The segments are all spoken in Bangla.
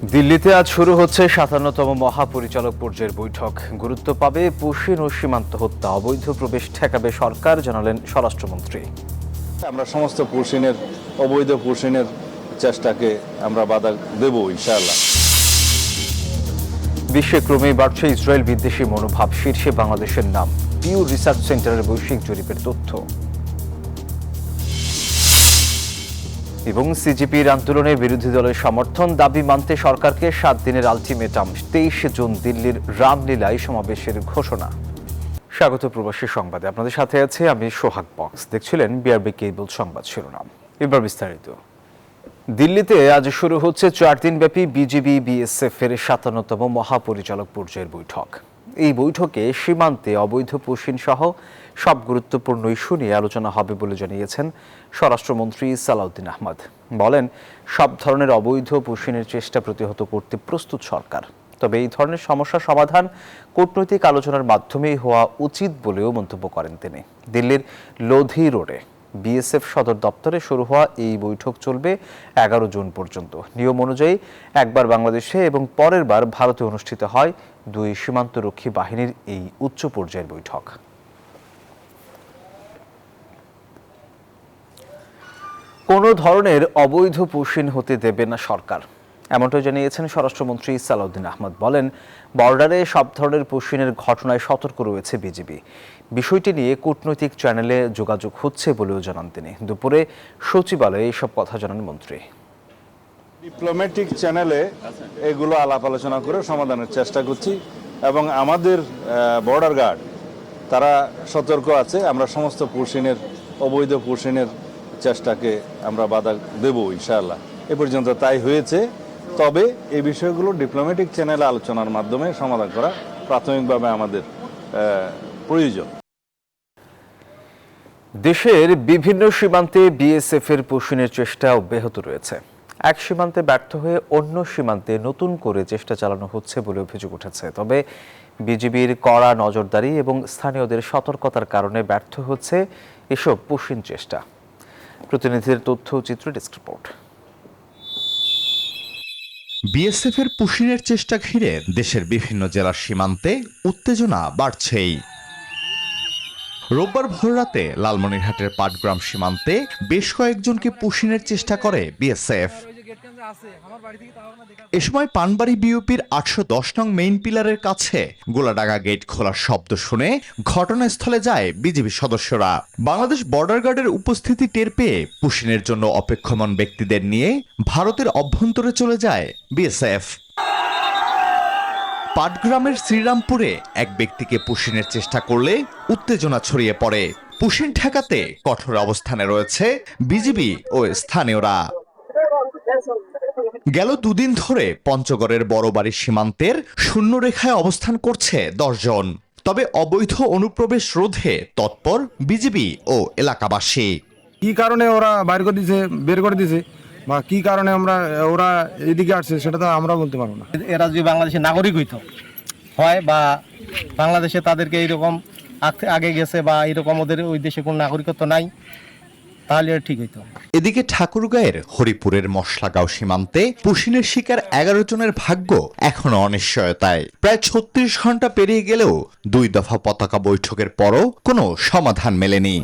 দিল্লিতে আজ শুরু হচ্ছে ৫৭তম মহাপরিচালক পর্যায়ের বৈঠক। গুরুত্ব পাবে পুশিন ও সীমান্ত হত্যা, অবৈধ প্রবেশ ঠেকাবে সরকার, জানালেন স্বরাষ্ট্রমন্ত্রী। আমরা সমস্ত পুশিনের অবৈধ পুশিনের চেষ্টাকে আমরা বাধা দেব ইনশাআল্লাহ। বিশ্বে ক্রমেই বাড়ছে ইসরায়েল বিদ্বেষী মনোভাব, শীর্ষে বাংলাদেশের নাম। পিউ রিসার্চ সেন্টারের বৈশ্বিক জরিপের তথ্য। এবং সিজিপির আন্দোলনে বিরোধী দলের সমর্থন, দাবি মানতে সরকারকে ৭ দিনের আলটিমেটাম। ২৩ জুন দিল্লির রামলীলায় সমাবেশের ঘোষণা। স্বাগত প্রবাসী সংবাদে, আপনাদের সাথে আছে আমি সোহাগ বক্স। দেখছিলেন বিআরবি কেবল সংবাদ শিরোনাম, এবার বিস্তারিত। দিল্লিতে আজ শুরু হচ্ছে ৪ দিনব্যাপী বিজিবি বিএসএফ এর ৫৭তম মহাপরিচালক পর্যায়ের বৈঠক। এই বৈঠকে সীমান্তে অবৈধ পুশিন সহ সব গুরুত্বপূর্ণ ইস্যু নিয়ে আলোচনা হবে বলে জানিয়েছেন স্বরাষ্ট্রমন্ত্রী সালাউদ্দিন আহমদ। বলেন, সব ধরনের অবৈধ পুশিনের চেষ্টা প্রতিহত করতে প্রস্তুত সরকার। তবে এই ধরনের সমস্যা সমাধান কূটনৈতিক আলোচনার মাধ্যমেই হওয়া উচিত বলেও মন্তব্য করেন তিনি। দিল্লির লোধি রোডে বিএসএফ সদর দপ্তরে শুরু হওয়া এই বৈঠক চলবে ১১ জুন পর্যন্ত। নিয়ম অনুযায়ী একবার বাংলাদেশে এবং পরের বার ভারতে অনুষ্ঠিত হয় দুই সীমান্তরক্ষী বাহিনীর এই উচ্চ পর্যায়ের বৈঠক। কোনো ধরনের অবৈধ পুশিন হতে দেবে না সরকার, এমনটাই জানিয়েছেন স্বরাষ্ট্রমন্ত্রী সালাউদ্দিন আহমদ। বলেন, বর্ডারে সব ধরনের পুশিনের ঘটনায় সতর্ক রয়েছে বিজিবি। বিষয়টি নিয়ে কূটনৈতিক চ্যানেলে যোগাযোগ হচ্ছে বলেও জানান তিনি। দুপুরে সচিবালয়ে এসব কথা জানান মন্ত্রী। ডিপ্লোম্যাটিক চ্যানেলে এগুলো আলাপ আলোচনা করে সমাধানের চেষ্টা করছি এবং আমাদের বর্ডার গার্ড তারা সতর্ক আছে। আমরা সমস্ত পুশিনের অবৈধ পুশিনের চেষ্টাকে আমরা বাধা দেব ইনশাআল্লাহ। এ পর্যন্ত তাই হয়েছে। তবে এই বিষয়গুলো ডিপ্লোম্যাটিক চ্যানেলে আলোচনার মাধ্যমে সমাধান করা প্রাথমিকভাবে আমাদের প্রয়োজন। দেশের বিভিন্ন সীমান্তে বিএসএফ এর পুশিনের চেষ্টা অব্যাহত রয়েছে। এক সীমান্তে ব্যর্থ হয়ে অন্য সীমান্তে নতুন করে চেষ্টা চালানো হচ্ছে বলে অভিযোগ উঠেছে। তবে বিজিবির কড়া নজরদারি এবং স্থানীয়দের সতর্কতার কারণে ব্যর্থ হচ্ছে এসব পুশিন চেষ্টা। প্রতিনিধিদের তথ্য চিত্র, ডেস্ক রিপোর্ট। বিএসএফ এর পুশিনের চেষ্টা ঘিরে দেশের বিভিন্ন জেলার সীমান্তে উত্তেজনা বাড়ছেই। রোববার ভোররাতে লালমনিরহাটের পাটগ্রাম সীমান্তে বেশ কয়েকজনকে পুশিনের চেষ্টা করে বিএসএফ। এ সময় পানবাড়ি বিওপির ৮১০ নং মেইন পিলারের কাছে গোলাডাঙ্গা গেট খোলার শব্দ শুনে ঘটনাস্থলে যায় বিজিবি সদস্যরা। বাংলাদেশ বর্ডার গার্ডের উপস্থিতি টের পেয়ে পুশিনের জন্য অপেক্ষমান ব্যক্তিদের নিয়ে ভারতের অভ্যন্তরে চলে যায় বিএসএফ। পাটগ্রামের শ্রীরামপুরে এক ব্যক্তিকে পুশিনের চেষ্টা করলে উত্তেজনা ছড়িয়ে পড়ে। পুশিন ঠেকাতে কঠোর অবস্থানে রয়েছে বিজিবি ও স্থানীয়রা। গেল দুদিন ধরে পঞ্চগড়ের বড়বাড়ি সীমান্তের শূন্যরেখায় অবস্থান করছে ১০ জন। তবে অবৈধ অনুপ্রবেশ রোধে তৎপর বিজিবি ও এলাকাবাসী। কি কারণে ওরা বের করে দিছে বা কি কারণে ওরা এদিকে আসছে সেটা তো আমরা বলতে পারবো না। এরা যদি বাংলাদেশের নাগরিক হয় বা বাংলাদেশে তাদেরকে এইরকম আগে গেছে বা এরকম ওদের ওই দেশে কোনো নাগরিকত্ব নাই, তাহলে ঠিক হইতো। এদিকে ঠাকুরগাঁয়ের হরিপুরের মশলাগাঁও সীমান্তে পুশিনের শিকার ১১ জনের ভাগ্য এখনো অনিশ্চয়তায়। প্রায় ৩৬ ঘন্টা পেরিয়ে গেলেও ২ দফা পতাকা বৈঠকের পরও কোনো সমাধান মেলেনি।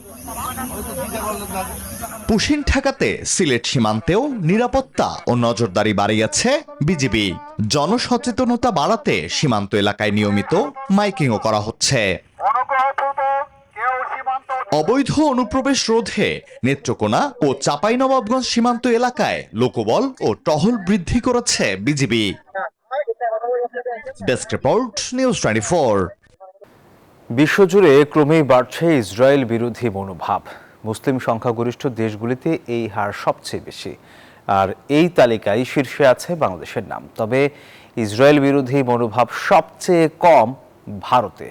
পুশিন ঠেকাতে সিলেট সীমান্তেও নিরাপত্তা ও নজরদারি বাড়িয়েছে বিজিবি। জনসচেতনতা বাড়াতে সীমান্ত এলাকায় নিয়মিত মাইকিংও করা হচ্ছে। অবৈধ অনুপ্রবেশ রোধে নেত্রকোনা ও চাঁপাইনবাবগঞ্জ সীমান্ত এলাকায় লোকবল ও টহল বৃদ্ধি করেছে বিজিবি। Desk report, news 24। বিশ্বজুড়ে ক্রমেই বাড়ছে ইসরায়েল বিরোধী মনোভাব। মুসলিম সংখ্যাগরিষ্ঠ দেশগুলিতে এই হার সবচেয়ে বেশি, আর এই তালিকায় শীর্ষে আছে বাংলাদেশের নাম। তবে ইসরায়েল বিরোধী মনোভাব সবচেয়ে কম ভারতে।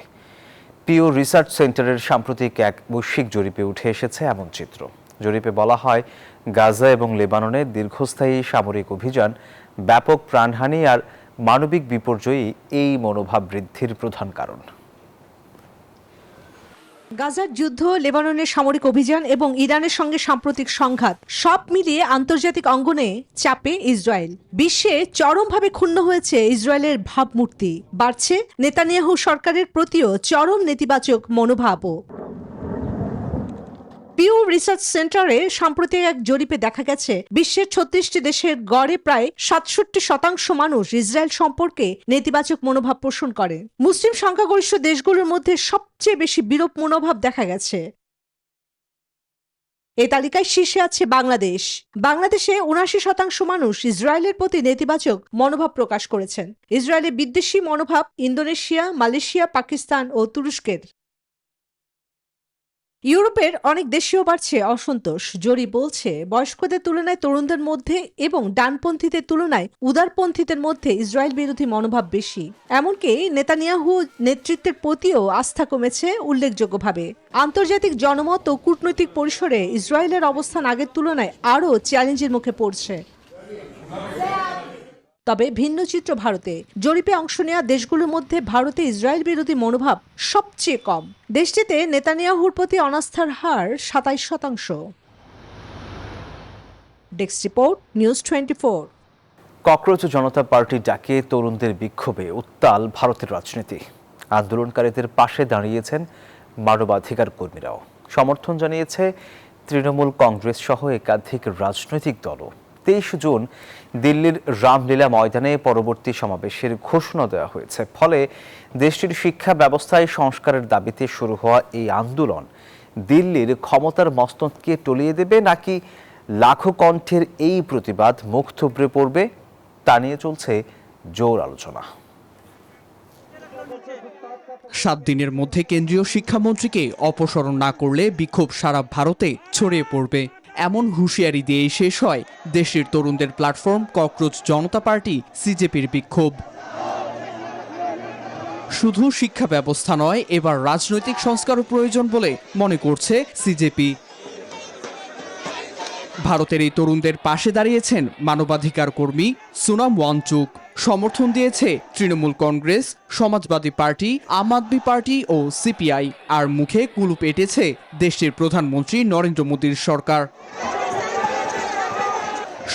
পিও রিসার্চ সেন্টারের সাম্প্রতিক এক বৈশ্বিক জরিপে উঠে এসেছে এমন চিত্র। জরিপে বলা হয়, গাজা এবং লেবাননে দীর্ঘস্থায়ী সামরিক অভিযান, ব্যাপক প্রাণহানি আর মানবিক বিপর্যয়ই এই মনোভাব বৃদ্ধির প্রধান কারণ। গাজার যুদ্ধ, লেবাননের সামরিক অভিযান এবং ইরানের সঙ্গে সাম্প্রতিক সংঘাত সব মিলিয়ে আন্তর্জাতিক অঙ্গনে চাপে ইসরায়েল। বিশ্বে চরমভাবে ক্ষুণ্ণ হয়েছে ইসরায়েলের ভাবমূর্তি। বাড়ছে নেতানিয়াহু সরকারের প্রতিও চরম নেতিবাচক মনোভাবও। পিউ রিসার্চ সেন্টারে সাম্প্রতিক এক জরিপে দেখা গেছে বিশ্বের 36টি দেশের গড়ে প্রায় 67% মানুষ ইসরায়েল সম্পর্কে নেতিবাচক মনোভাব পোষণ করে। মুসলিম সংখ্যাগরিষ্ঠ দেশগুলোর মধ্যে সবচেয়ে বেশি বিরূপ মনোভাব দেখা গেছে। এই তালিকায় শীর্ষে আছে বাংলাদেশ। বাংলাদেশে 79% মানুষ ইসরায়েলের প্রতি নেতিবাচক মনোভাব প্রকাশ করেছেন। ইসরায়েলের বিদ্বেষী মনোভাব ইন্দোনেশিয়া, মালয়েশিয়া, পাকিস্তান ও তুরস্কের। ইউরোপের অনেক দেশেও বাড়ছে অসন্তোষ। জরিপ বলছে বয়স্কদের তুলনায় তরুণদের মধ্যে এবং ডানপন্থীদের তুলনায় উদারপন্থীদের মধ্যে ইসরায়েল বিরোধী মনোভাব বেশি। এমনকি নেতানিয়াহু নেতৃত্বের প্রতিও আস্থা কমেছে উল্লেখযোগ্যভাবে। আন্তর্জাতিক জনমত ও কূটনৈতিক পরিসরে ইসরায়েলের অবস্থান আগের তুলনায় আরও চ্যালেঞ্জের মুখে পড়ছে। তবে ভিন্ন চিত্র ভারতে। জরিপে অংশ নেওয়া দেশগুলোর মধ্যে ভারতে ইসরায়েল বিরোধী মনোভাব সবচেয়ে কম। দেশটিতে নেতানিয়াহুর প্রতি অনাস্থার হার 27%। Desk report, news 24। ককরোচ জনতা পার্টি ডাকে তরুণদের বিক্ষোভে উত্তাল ভারতের রাজনীতি। আন্দোলনকারীদের পাশে দাঁড়িয়েছেন মানবাধিকার কর্মীরাও। সমর্থন জানিয়েছে তৃণমূল কংগ্রেস সহ একাধিক রাজনৈতিক দলও। 23 জুন দিল্লির রামলীলা ময়দানে পরবর্তী সমাবেশের ঘোষণা দেওয়া হয়েছে। ফলে দেশটির শিক্ষা ব্যবস্থায় সংস্কারের দাবিতে শুরু হওয়া এই আন্দোলন দিল্লির ক্ষমতার মসনদকে টলিয়ে দেবে নাকি লাখো কণ্ঠের এই প্রতিবাদ মুখ থুবড়ে পড়বে, তা নিয়ে চলছে জোর আলোচনা। 7 দিনের মধ্যে কেন্দ্রীয় শিক্ষামন্ত্রীকে অপসারণ না করলে বিক্ষোভ সারা ভারতে ছড়িয়ে পড়বে, এমন হুঁশিয়ারি দিয়েই শেষ হয় দেশের তরুণদের প্ল্যাটফর্ম ককরোচ জনতা পার্টি সিজেপির বিক্ষোভ। শুধু শিক্ষা ব্যবস্থা নয়, এবার রাজনৈতিক সংস্কারও প্রয়োজন বলে মনে করছে সিজেপি। ভারতের এই তরুণদের পাশে দাঁড়িয়েছেন মানবাধিকার কর্মী সোনাম ওয়াংচুক। সমর্থন দিয়েছে তৃণমূল কংগ্রেস, সমাজবাদী পার্টি, আম আদমি পার্টি ও সিপিআই। আর মুখে কুলুপ এঁটেছে দেশটির প্রধানমন্ত্রী নরেন্দ্র মোদীর সরকার।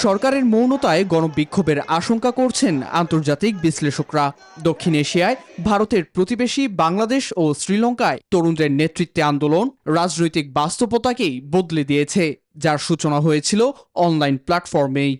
সরকারের মৌনতায় গণবিক্ষোভের আশঙ্কা করছেন আন্তর্জাতিক বিশ্লেষকরা। দক্ষিণ এশিয়ায় ভারতের প্রতিবেশী বাংলাদেশ ও শ্রীলঙ্কায় তরুণদের নেতৃত্বে আন্দোলন রাজনৈতিক বাস্তবতাকেই বদলে দিয়েছে, যার সূচনা হয়েছিল অনলাইন প্ল্যাটফর্মেই।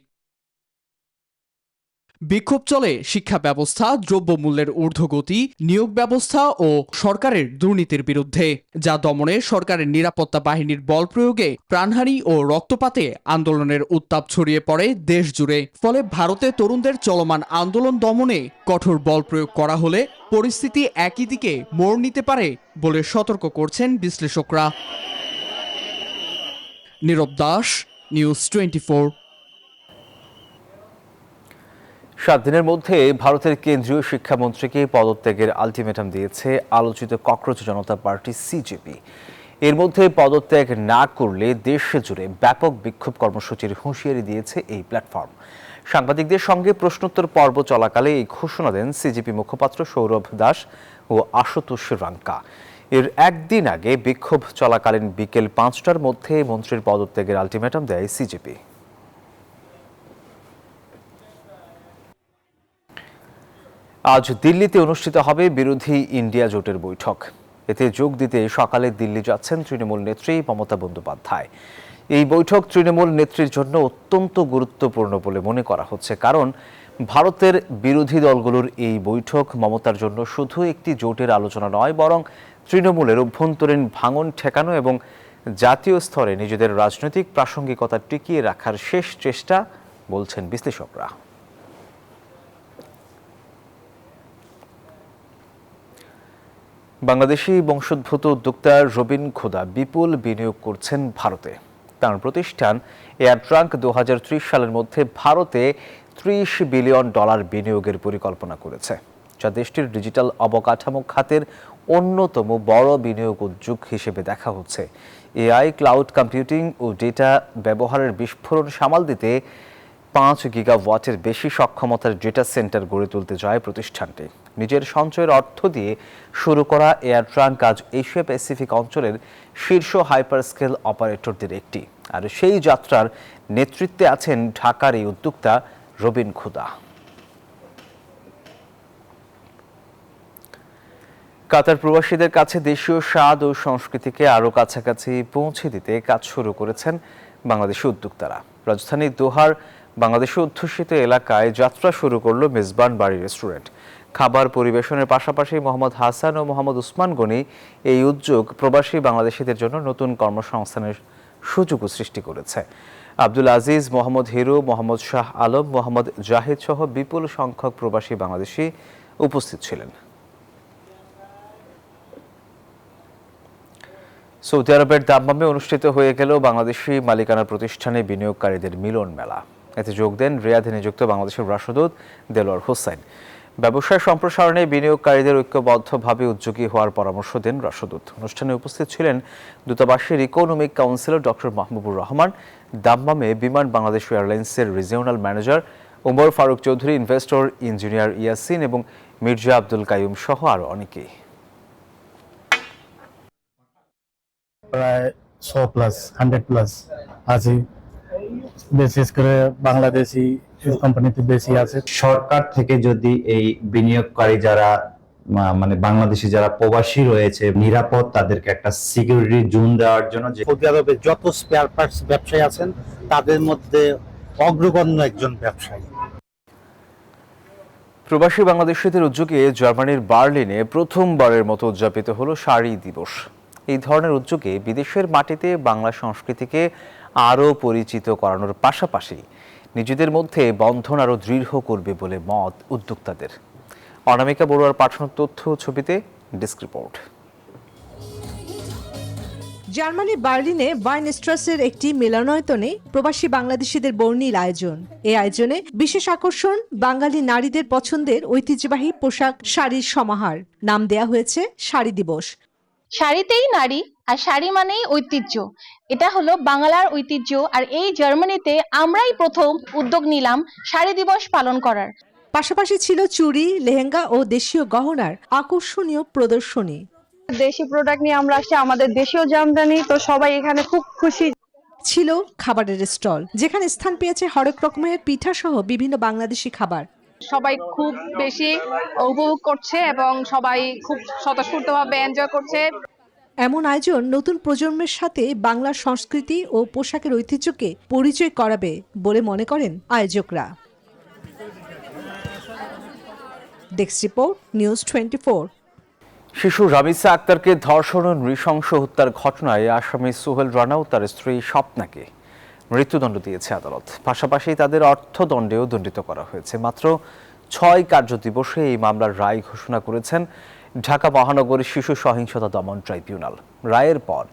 বিক্ষোভ চলে শিক্ষা ব্যবস্থা, দ্রব্যমূল্যের ঊর্ধ্বগতি, নিয়োগ ব্যবস্থা ও সরকারের দুর্নীতির বিরুদ্ধে, যা দমনে সরকারের নিরাপত্তা বাহিনীর বল প্রয়োগে প্রাণহানি ও রক্তপাতে আন্দোলনের উত্তাপ ছড়িয়ে পড়ে দেশ জুড়ে। ফলে ভারতে তরুণদের চলমান আন্দোলন দমনে কঠোর বল প্রয়োগ করা হলে পরিস্থিতি একই দিকে মোড় নিতে পারে বলে সতর্ক করছেন বিশ্লেষকরা। নীরব দাস, নিউজ 24। 7 দিনের মধ্যে ভারতের কেন্দ্রীয় শিক্ষামন্ত্রীকে পদত্যাগের আলটিমেটাম দিয়েছে আলোচিত ককরোচ জনতা পার্টি সিজেপি। এর মধ্যে পদত্যাগ না করলে দেশ জুড়ে ব্যাপক বিক্ষোভ কর্মসূচির হুঁশিয়ারি দিয়েছে এই প্ল্যাটফর্ম। সাংবাদিকদের সঙ্গে প্রশ্নোত্তর পর্ব চলাকালে এই ঘোষণা দেন সিজেপি মুখপাত্র সৌরভ দাস ও আশুতোষ রাঙ্কা। এর একদিন আগে বিক্ষোভ চলাকালীন বিকেল 5টার মধ্যে মন্ত্রীর পদত্যাগের আলটিমেটাম দেয় সিজেপি। আজ দিল্লিতে অনুষ্ঠিত হবে বিরোধী ইন্ডিয়া জোটের বৈঠক। এতে যোগ দিতে সকালে দিল্লি যাচ্ছেন তৃণমূল নেত্রী মমতা বন্দ্যোপাধ্যায়। এই বৈঠক তৃণমূল নেত্রীর জন্য অত্যন্ত গুরুত্বপূর্ণ বলে মনে করা হচ্ছে, কারণ ভারতের বিরোধী দলগুলোর এই বৈঠক মমতার জন্য শুধু একটি জোটের আলোচনা নয়, বরং তৃণমূলের অভ্যন্তরীণ ভাঙন ঠেকানো এবং জাতীয় স্তরে নিজেদের রাজনৈতিক প্রাসঙ্গিকতা টিকিয়ে রাখার শেষ চেষ্টা বলছেন বিশ্লেষকরা। বাংলাদেশি বংশোদ্ভূত উদ্যোক্তা রবিন খোদা বিপুল বিনিয়োগ করছেন ভারতে। তার প্রতিষ্ঠান এয়ার ট্রাঙ্ক 2030 সালের মধ্যে ভারতে $30 বিলিয়ন বিনিয়োগের পরিকল্পনা করেছে, যা দেশটির ডিজিটাল অবকাঠামো খাতের অন্যতম বড় বিনিয়োগ উদ্যোগ হিসেবে দেখা হচ্ছে। এআই, ক্লাউড কম্পিউটিং ও ডেটা ব্যবহারের বিস্ফোরণ সামাল দিতে 5 গিগাওয়াটের বেশি সক্ষমতার ডেটা সেন্টার গড়ে তুলতে যায় প্রতিষ্ঠানটি। নিজের সঞ্চয়ের অর্থ দিয়ে শুরু করা এয়ার ট্রাঙ্ক আজ এশিয়া প্যাসিফিক অঞ্চলের শীর্ষ হাইপারস্কেল অপারেটরদের একটি। আর সেই যাত্রার নেতৃত্বে আছেন ঢাকার এই উদ্যোক্তা রবিন খুদা। কাতার প্রবাসীদের কাছে দেশীয় স্বাদ ও সংস্কৃতিকে আরও কাছাকাছি পৌঁছে দিতে কাজ শুরু করেছেন বাংলাদেশি উদ্যোক্তারা। রাজধানীর দোহার বাংলাদেশি অধ্যুষিত এলাকায় যাত্রা শুরু করল মেজবান বাড়ি রেস্টুরেন্ট। খাবার পরিবেশনের পাশাপাশি মোহাম্মদ হাসান ও মোহাম্মদ উসমান গনি এই উদ্যোগ প্রবাসী বাংলাদেশিদের জন্য নতুন কর্মসংস্থানের সুযোগও সৃষ্টি করেছে। আব্দুল আজিজ, মোহাম্মদ হিরু, মোহাম্মদ শাহ আলম, মোহাম্মদ জাহিদ সহ বিপুল সংখ্যক প্রবাসী বাংলাদেশি উপস্থিত ছিলেন। সৌদি আরবের দাম্মামে অনুষ্ঠিত হয়ে গেল বাংলাদেশি মালিকানা প্রতিষ্ঠানে বিনিয়োগকারীদের মিলন মেলা। এতে যোগ দেন রিয়াদে নিযুক্ত বাংলাদেশের রাষ্ট্রদূত দেলোয়ার হোসেন। ব্যবসায় সম্প্রসারণে বিনিয়োগকারীদের ঐক্যবদ্ধভাবে উদ্যোগী হওয়ার পরামর্শ দেন রাষ্ট্রদূত। অনুষ্ঠানে উপস্থিত ছিলেন দূতাবাসের economic counsellor doctor Mahbubur Rahman, দাম্মামে বিমান বাংলাদেশ এয়ারলাইন্সের regional manager Omar Faruk Chowdhury, investor engineer Yasin এবং মির্জা আব্দুল কাইয়ুম সহ আরও অনেকেই। প্রায় 100+ আছে, বিশেষ করে বাংলাদেশি কোম্পানিতে বেশি আছে। সরকার থেকে যদি এই বিনিয়োগকারী যারা মানে বাংলাদেশি যারা প্রবাসী রয়েছে, নিরাপদ তাদেরকে একটা সিকিউরিটি জোন দেওয়ার জন্য, যে সৌদি আরবে যত স্পেয়ার পার্টস ব্যবসায়ী আছেন তাদের মধ্যে অগ্রগণ্য একজন ব্যবসায়ী। প্রবাসী বাংলাদেশিদের উদ্যোগে জার্মানির বার্লিনে প্রথমবারের মতো উদযাপিত হলো শাড়ি দিবস। এই ধরনের উদ্যোগে বিদেশের মাটিতে বাংলা সংস্কৃতিকে আরও পরিচিত করানোর পাশাপাশি নিজেদের মধ্যে বন্ধন আরও দৃঢ় করবে বলে মত উদ্যোক্তাদের। অনামিকা বড়ুয়ার পাঠানো তথ্য ছবিতে ডেস্ক রিপোর্ট। জার্মানির বার্লিনে ওয়াইনস্ট্রাসের একটি মিলনায়তনে প্রবাসী বাংলাদেশিদের বর্ণিল আয়োজন। এই আয়োজনে বিশেষ আকর্ষণ বাঙালি নারীদের পছন্দের ঐতিহ্যবাহী পোশাক শাড়ির সমাহার। নাম দেয়া হয়েছে শাড়ি দিবস। শাড়িতেই নারী, আর শাড়ি মানেই ঐতিহ্য। এটা হলো বাংলার ঐতিহ্য, আর এই জার্মানিতে আমরাই প্রথম উদ্যোগ নিলাম শাড়ি দিবস পালন করার। পাশাপাশি ছিল চুড়ি, লেহেঙ্গা ও দেশীয় গহনার আকর্ষণীয় প্রদর্শনী। দেশি প্রোডাক্ট নিয়ে আমরা আসছি, আমাদের দেশীয় জামদানি, তো সবাই এখানে খুব খুশি। ছিল খাবারের স্টল, যেখানে স্থান পেয়েছে হরেক রকমের পিঠা সহ বিভিন্ন বাংলাদেশি খাবার। সবাই খুব বেশি উপভোগ করছে এবং সবাই খুব স্বতঃস্ফূর্তভাবে এনজয় করছে। এমন আয়োজন নতুন প্রজন্মের সাথে বাংলার সংস্কৃতি ও পোশাকের ঐতিহ্যকে পরিচয় করাবে বলে মনে করেন আয়োজকরা। Desk report, news 24। শিশু রামিসা আক্তারকে ধর্ষণ ও নৃশংস হত্যার ঘটনায় আসামি সোহেল রানা ও তার স্ত্রী স্বপ্নাকে মৃত্যুদণ্ড দিয়েছে আদালত। পাশাপাশি তাদের অর্থদণ্ডেও দণ্ডিত করা হয়েছে। মাত্র 6 কার্যদিবসে এই মামলার রায় ঘোষণা করেছেন ঢাকা মহানগরী শিশু সহিংসতা দমন ট্রাইব্যুনাল। রায়ের পর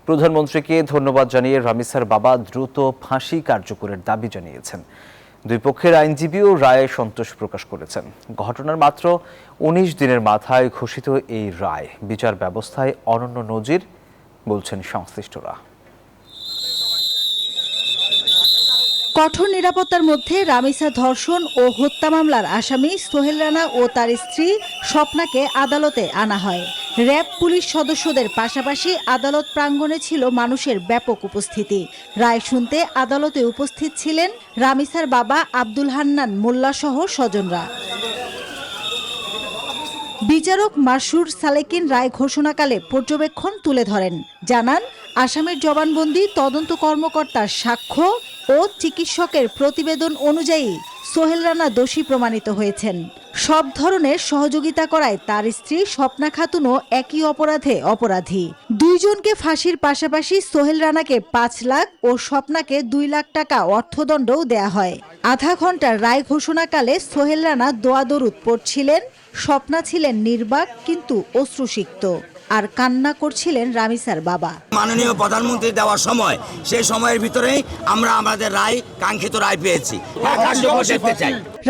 প্রধানমন্ত্রীকে ধন্যবাদ জানিয়ে রামিসার বাবা দ্রুত ফাঁসি কার্যকরের দাবি জানিয়েছেন। দুই পক্ষের আইনজীবীও রায়ে সন্তোষ প্রকাশ করেছেন। ঘটনার মাত্র 19 দিনের মাথায় ঘোষিত এই রায় বিচার ব্যবস্থায় অনন্য নজির বলছেন সংশ্লিষ্টরা। কঠোর নিরাপত্তার মধ্যে রামিসা ধর্ষণ ও হত্যা মামলার আসামি সোহেল রানা ও তার স্ত্রী স্বপ্নাকে আদালতে আনা হয়। র্যাব পুলিশ সদস্যদের পাশাপাশি আদালত প্রাঙ্গণে ছিল মানুষের ব্যাপক উপস্থিতি। রায় শুনতে আদালতে উপস্থিত ছিলেন রামিসার বাবা আব্দুল হান্নান মোল্লা সহ স্বজনরা। বিচারক মাসুর সালেকিন রায় ঘোষণাকালে পর্যবেক্ষণ তুলে ধরেন। জানান, আসামির জবানবন্দি, তদন্ত কর্মকর্তার সাক্ষ্য ও চিকিৎসকের প্রতিবেদন অনুযায়ী সোহেল রানা দোষী প্রমাণিত হয়েছেন। সব ধরনের সহযোগিতা করায় তার স্ত্রী স্বপ্না খাতুনও একই অপরাধে অপরাধী। দুইজনকে ফাঁসির পাশাপাশি সোহেল রানাকে 5 লাখ ও স্বপ্নাকে 2 লাখ টাকা অর্থদণ্ডও দেয়া হয়। আধা ঘন্টার রায় ঘোষণাকালে সোহেল রানা দোয়া দরুদ পড়ছিলেন। স্বপ্না ছিলেন নির্বাক কিন্তু অশ্রুসিক্ত, আর কান্না করছিলেন রামিসার বাবা। মাননীয় প্রধানমন্ত্রী দেওয়ার সময়, সেই সময়ের ভিতরেই আমরা আমাদের রায়, কাঙ্ক্ষিত রায় পেয়েছি।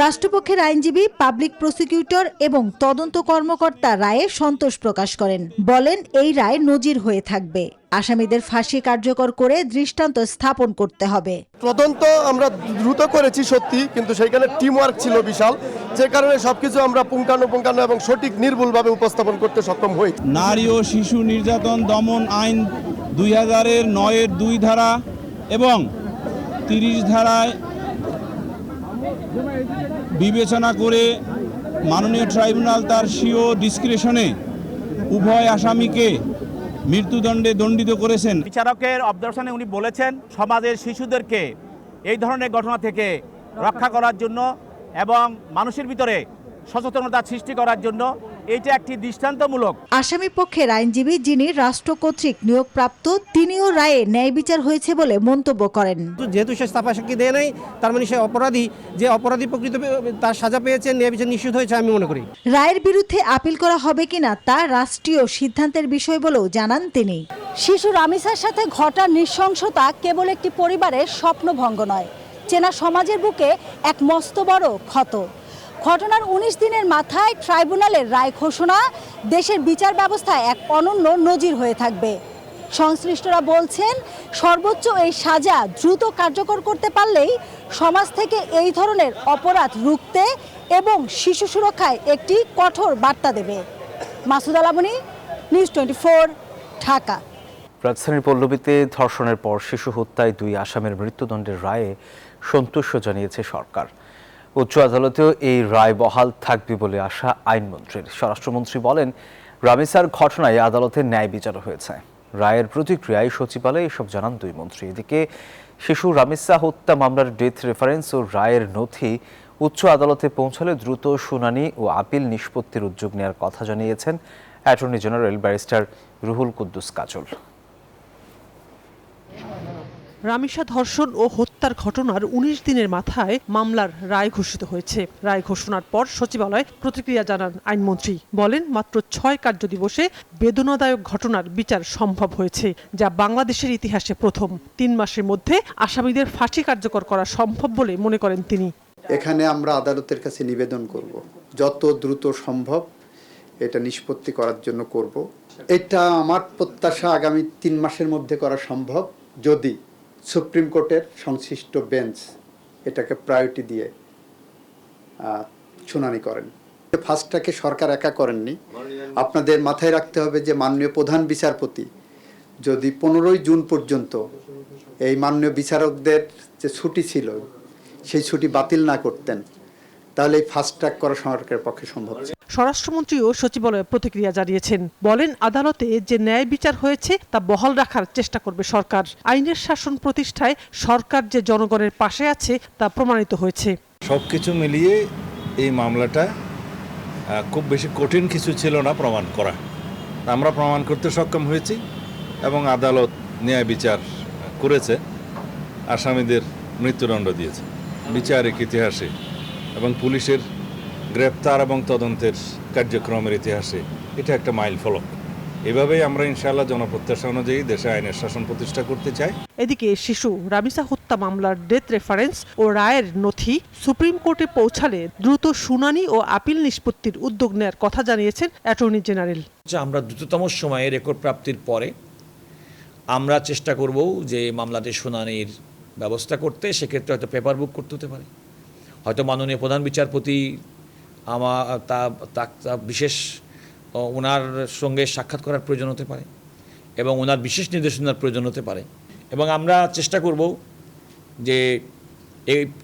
রাষ্ট্রপক্ষের আইনজীবী, পাবলিক প্রসিকিউটর এবং তদন্ত কর্মকর্তা রায়ে সন্তোষ প্রকাশ করেন। বলেন, এই রায় নজির হয়ে থাকবে। আসামিদের ফাঁসি কার্যকর করে দৃষ্টান্ত স্থাপন করতে হবে। তদন্ত আমরা দ্রুত করেছি সত্যি, কিন্তু সেইখানে টিম ওয়ার্ক ছিল বিশাল, যে কারণে সবকিছু আমরা পুঙ্খানুপুঙ্খানু এবং সঠিক নির্ভুলভাবে উপস্থাপন করতে সক্ষম হই। নারী ও শিশু নির্যাতন দমন আইন 2009-এর 2 ধারা এবং 30 ধারায় বিবেচনা করে মাননীয় ট্রাইব্যুনাল তার স্বীয় ডিসক্রিশনে উভয় আসামিকে মৃত্যুদণ্ডে দণ্ডিত করেছেন। বিচারকের অবজারভেশনে উনি বলেছেন সমাজের শিশুদেরকে এই ধরনের ঘটনা থেকে রক্ষা করার জন্য এবং মানুষের ভিতরে সচেতনতা সৃষ্টি করার জন্য এটা একটি দৃষ্টান্তমূলক। আসামি পক্ষের আইনজীবী যিনি রাষ্ট্র কর্তৃক নিয়োগপ্রাপ্ত, তিনিও রায়ে ন্যায় বিচার হয়েছে বলে মন্তব্য করেন। যেহেতু সে সাক্ষ্য দেয় নাই, তার মানে সে অপরাধী, যে অপরাধী প্রকৃত তার সাজা পেয়েছে, ন্যায় বিচার নিশ্চিত হয়েছে আমি মনে করি। রায়ের বিরুদ্ধে আপিল করা হবে কিনা তা রাষ্ট্রীয় সিদ্ধান্তের বিষয় বলেও জানান তিনি। শিশু রামিসার সাথে ঘটা নৃশংসতা কেবল একটি পরিবারের স্বপ্নভঙ্গ নয়, চেনা সমাজের বুকে এক মস্ত বড় ক্ষত। ঘটনার 19 দিনের মাথায় ট্রাইব্যুনালের রায় ঘোষণা দেশের বিচার ব্যবস্থায় এক অনন্য নজির হয়ে থাকবে। সংশ্লিষ্টরা বলছেন সর্বোচ্চ এই সাজা দ্রুত কার্যকর করতে পারলেই সমাজ থেকে এই ধরনের অপরাধ রুখতে এবং শিশু সুরক্ষায় একটি কঠোর বার্তা দেবে। মাসুদ আলামনি, নিউজ 24, ঢাকা। রাজধানীর পল্লবীতে ধর্ষণের পর শিশু হত্যায় 2 আসামির মৃত্যুদণ্ডের রায়ে সন্তুষ্ট জানিয়েছে সরকার। উচ্চ আদালতেও এই রায় বহাল থাকবে বলে আশা আইনমন্ত্রীর। স্বরাষ্ট্রমন্ত্রী বলেন, রামিসার ঘটনায় আদালতে ন্যায় বিচার হয়েছে। রায়ের প্রতিক্রিয়ায় সচিবালয়ে এসব জানান 2 মন্ত্রী। এদিকে শিশু রামিসা হত্যা মামলার ডেথ রেফারেন্স ও রায়ের নথি উচ্চ আদালতে পৌঁছালে দ্রুত শুনানি ও আপিল নিষ্পত্তির উদ্যোগ নেওয়ার কথা জানিয়েছেন attorney general barrister Ruhul Quddus Kajal. Ramisa ধর্ষণ ও হত্যার ঘটনার 19 দিনের মাথায় মামলার রায় ঘোষিত হয়েছে। রায় ঘোষণার পর সচিবালয়ে প্রতিক্রিয়া জানান আইনমন্ত্রী। বলেন, মাত্র 6 কার্যদিবসে বেদনাদায়ক ঘটনার বিচার সম্ভব হয়েছে, যা বাংলাদেশের ইতিহাসে প্রথম। 3 মাসের মধ্যে আসামিদের ফাঁসি কার্যকর করা সম্ভব বলে মনে করেন তিনি। এখানে আমরা আদালতের কাছে নিবেদন করব, যত দ্রুত সম্ভব এটা নিষ্পত্তি করার জন্য করব। এটা আমার প্রত্যাশা আগামী 3 মাসের মধ্যে করা সম্ভব, যদি সুপ্রিম কোর্টের সংশ্লিষ্ট বেঞ্চ এটাকে প্রায়োরিটি দিয়ে শুনানি করেন। ফাস্ট ট্র্যাকে সরকার একা করেননি। আপনাদের মাথায় রাখতে হবে যে মাননীয় প্রধান বিচারপতি যদি 15 জুন পর্যন্ত এই মাননীয় বিচারকদের যে ছুটি ছিল সেই ছুটি বাতিল না করতেন, তাহলে এই ফাস্ট ট্র্যাক করা সরকারের পক্ষে সম্ভব। স্বরাষ্ট্রমন্ত্রীও সচিবালয়ে প্রতিক্রিয়া জানিয়েছেন। বলেন, আদালতে যে ন্যায় বিচার হয়েছে তা বহাল রাখার চেষ্টা করবে সরকার। আইনের শাসন প্রতিষ্ঠায় সরকার যে জনগণের পাশে আছে তা প্রমাণিত হয়েছে। সবকিছু মিলিয়ে এই মামলাটা খুব বেশি কঠিন কিছু ছিল না প্রমাণ করা। আমরা প্রমাণ করতে সক্ষম হয়েছি এবং আদালত ন্যায় বিচার করেছে, আসামিদের মৃত্যুদণ্ড দিয়েছে। বিচারিক ইতিহাসে এবং পুলিশের গ্রেপ্তার এবং তদন্তের কার্যক্রমের ইতিহাসে এটা একটা মাইল ফলক। এভাবেই আমরা ইনশাআল্লাহ জনপ্রত্যাশা অনুযায়ী দেশে আইনের শাসন প্রতিষ্ঠা করতে চাই। এদিকে শিশু রামিসা হত্যা মামলার ডেথ রেফারেন্স ও রায়ের নথি সুপ্রিম কোর্টে পৌঁছালে দ্রুত শুনানি ও আপিল নিষ্পত্তির উদ্যোগ নেওয়ার কথা জানিয়েছেন অ্যাটর্নি জেনারেল। আমরা দ্রুততম সময়ে রেকর্ড প্রাপ্তির পরে আমরা চেষ্টা করব যে মামলাতে শুনানির ব্যবস্থা করতে। সেক্ষেত্রে হয়তো পেপার বুক করতে হতে পারে, হয়তো মাননীয় প্রধান বিচারপতি বিশেষ ওনার সঙ্গে সাক্ষাৎ করার প্রয়োজন হতে পারে এবং ওনার বিশেষ নির্দেশনার প্রয়োজন হতে পারে। এবং আমরা চেষ্টা করব যে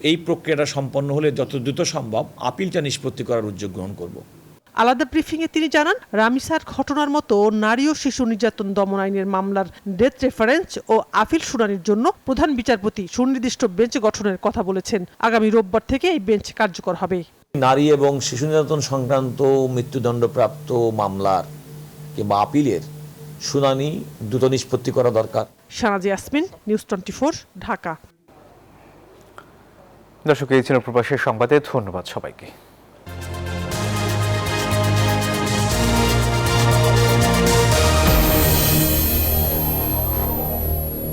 এই প্রক্রিয়াটা সম্পন্ন হলে যত দ্রুত সম্ভব আপিলটা নিষ্পত্তি করার উদ্যোগ গ্রহণ করব। আলাদা ব্রিফিংয়ে তিনি জানান, রামিসার ঘটনার মতো নারী ও শিশু নির্যাতন দমন আইনের মামলার ডেথ রেফারেন্স ও আপিল শুনানির জন্য প্রধান বিচারপতি সুনির্দিষ্ট বেঞ্চ গঠনের কথা বলেছেন। আগামী রোববার থেকে এই বেঞ্চ কার্যকর হবে। নারী এবং শিশু নির্যাতন সংক্রান্ত মৃত্যুদণ্ডপ্রাপ্ত মামলার কিংবা আপিলের শুনানি দ্রুত নিষ্পত্তি করা দরকার। শানাজি ইয়াসমিন, নিউজ 24, ঢাকা। দর্শক, এই ছিল প্রবাসী সংবাদে। ধন্যবাদ সবাইকে।